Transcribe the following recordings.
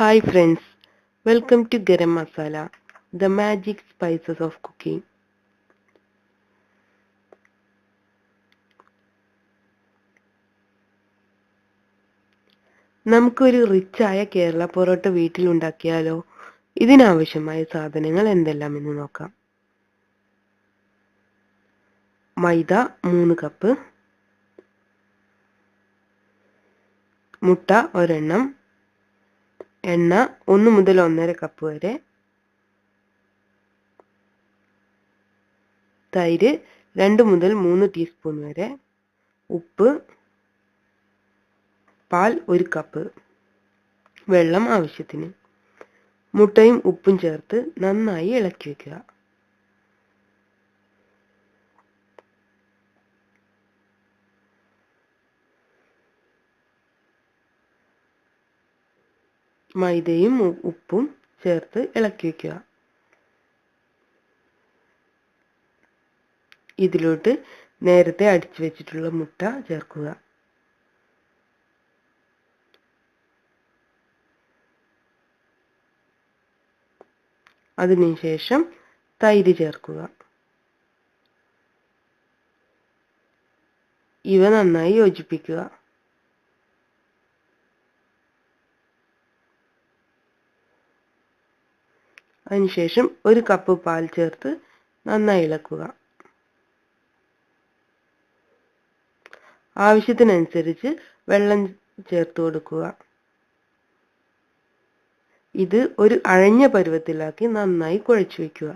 Hi friends, welcome to Garam Masala, the magic spices of cooking. നമുക്കൊരു റിച്ചായ കേരള പൊറോട്ട വീട്ടിലുണ്ടാക്കിയാലോ? ഇതിനാവശ്യമായ സാധനങ്ങൾ എന്തെല്ലാമെന്ന് നോക്കാം. മൈദ 3 കപ്പ്, മുട്ട ഒരെണ്ണം, എണ്ണ 1 മുതൽ 1.5 കപ്പ് വരെ, തൈര് 2 മുതൽ 3 ടീസ്പൂൺ വരെ, ഉപ്പ്, പാൽ 1 കപ്പ്, വെള്ളം ആവശ്യത്തിന്. മുട്ടയും ഉപ്പും ചേർത്ത് നന്നായി ഇളക്കി വെക്കുക. മൈദയും ഉപ്പും ചേർത്ത് ഇളക്കി വെക്കുക. ഇതിലോട്ട് നേരത്തെ അടിച്ചു വെച്ചിട്ടുള്ള മുട്ട ചേർക്കുക. അതിനുശേഷം തൈര് ചേർക്കുക. ഇവ നന്നായി യോജിപ്പിക്കുക. അതിനുശേഷം 1 കപ്പ് പാൽ ചേർത്ത് നന്നായി ഇളക്കുക. ആവശ്യത്തിനനുസരിച്ച് വെള്ളം ചേർത്ത് കൊടുക്കുക. ഇത് ഒരു അഴഞ്ഞ പരുവത്തിലാക്കി നന്നായി കുഴച്ചു വയ്ക്കുക.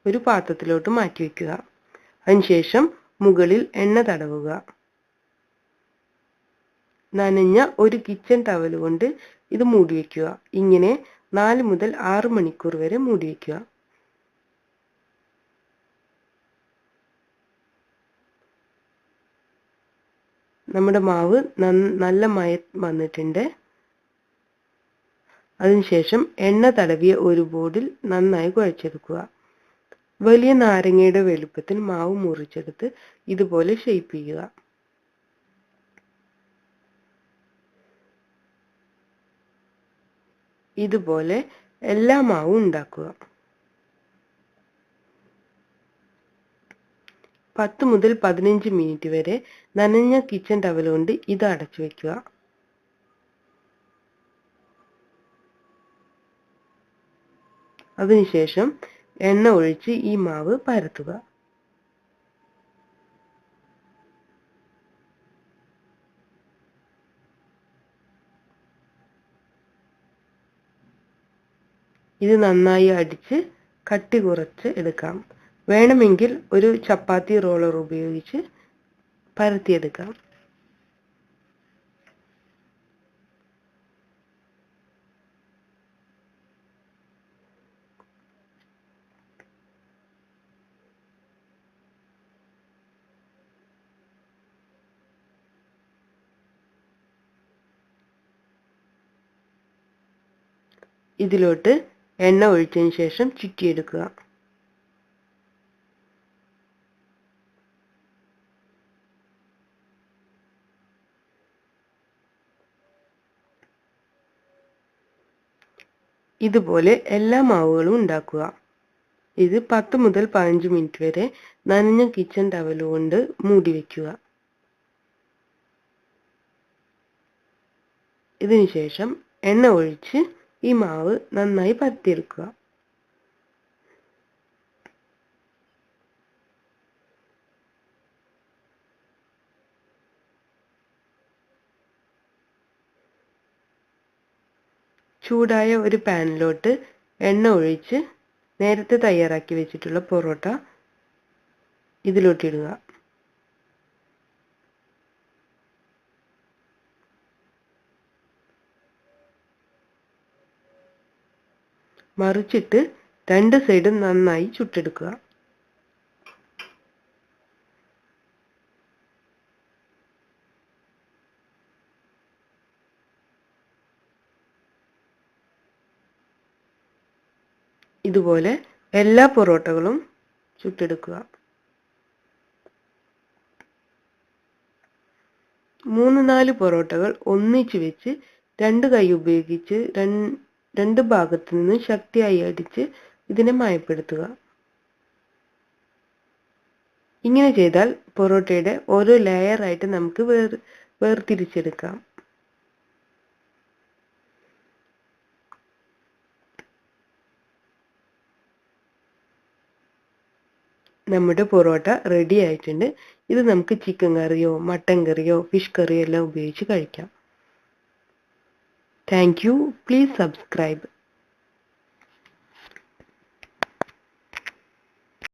ഒരു പാത്രത്തിലോട്ട് മാറ്റി വയ്ക്കുക. അതിനുശേഷം മുകളിൽ എണ്ണ തടവുക. നനഞ്ഞ ഒരു കിച്ചൺ ടവൽ കൊണ്ട് ഇത് മൂടി വയ്ക്കുക. ഇങ്ങനെ 4 മുതൽ 6 മണിക്കൂർ വരെ മൂടി വയ്ക്കുക. നമ്മുടെ മാവ് നല്ല മയം വന്നിട്ടുണ്ട്. അതിനുശേഷം എണ്ണ തടവിയ ഒരു ബോർഡിൽ നന്നായി കുഴച്ചെടുക്കുക. വലിയ നാരങ്ങയുടെ വലുപ്പത്തിൽ മാവ് മുറിച്ചെടുത്ത് ഇതുപോലെ ഷേപ്പ് ചെയ്യുക. ഇതുപോലെ എല്ലാ മാവും ഉണ്ടാക്കുക. 10 മുതൽ 15 മിനിറ്റ് വരെ നനഞ്ഞ കിച്ചൺ ടവൽ കൊണ്ട് ഇത് അടച്ചു വെക്കുക. അതിനുശേഷം എണ്ണ ഒഴിച്ച് ഈ മാവ് പരത്തുക. ഇത് നന്നായി അടിച്ച് കട്ടി കുറച്ച് എടുക്കാം. വേണമെങ്കിൽ ഒരു ചപ്പാത്തി റോളർ ഉപയോഗിച്ച് പരത്തിയെടുക്കാം. ഇതിലോട്ട് എണ്ണ ഒഴിച്ചതിന് ശേഷം ചുറ്റിയെടുക്കുക. ഇതുപോലെ എല്ലാ മാവുകളും ഉണ്ടാക്കുക. ഇത് 10 മുതൽ 15 മിനിറ്റ് വരെ നനഞ്ഞ കിച്ചൺ ടവൽ കൊണ്ട് മൂടി വയ്ക്കുക. ഇതിനുശേഷം എണ്ണ ഒഴിച്ച് ഈ മാവ് നന്നായി പരത്തിയെടുക്കുക. ചൂടായ ഒരു പാനിലോട്ട് എണ്ണ ഒഴിച്ച് നേരത്തെ തയ്യാറാക്കി വെച്ചിട്ടുള്ള പൊറോട്ട ഇതിലോട്ടിടുക. മറിച്ചിട്ട് 2 സൈഡും നന്നായി ചുട്ടെടുക്കുക. ഇതുപോലെ എല്ലാ പൊറോട്ടകളും ചുട്ടെടുക്കുക. 3-4 പൊറോട്ടകൾ ഒന്നിച്ച് വെച്ച് 2 കൈ ഉപയോഗിച്ച് രണ്ട് ഭാഗത്തു നിന്നും ശക്തിയായി അടിച്ച് ഇതിനെ മയപ്പെടുത്തുക. ഇങ്ങനെ ചെയ്താൽ പൊറോട്ടയുടെ ഓരോ ലെയർ ആയിട്ട് നമുക്ക് വേർതിരിച്ചെടുക്കാം. നമ്മുടെ പൊറോട്ട റെഡി ആയിട്ടുണ്ട്. ഇത് നമുക്ക് ചിക്കൻ കറിയോ മട്ടൻ കറിയോ ഫിഷ് കറിയോ എല്ലാം ഉപയോഗിച്ച് കഴിക്കാം. Thank you. Please subscribe.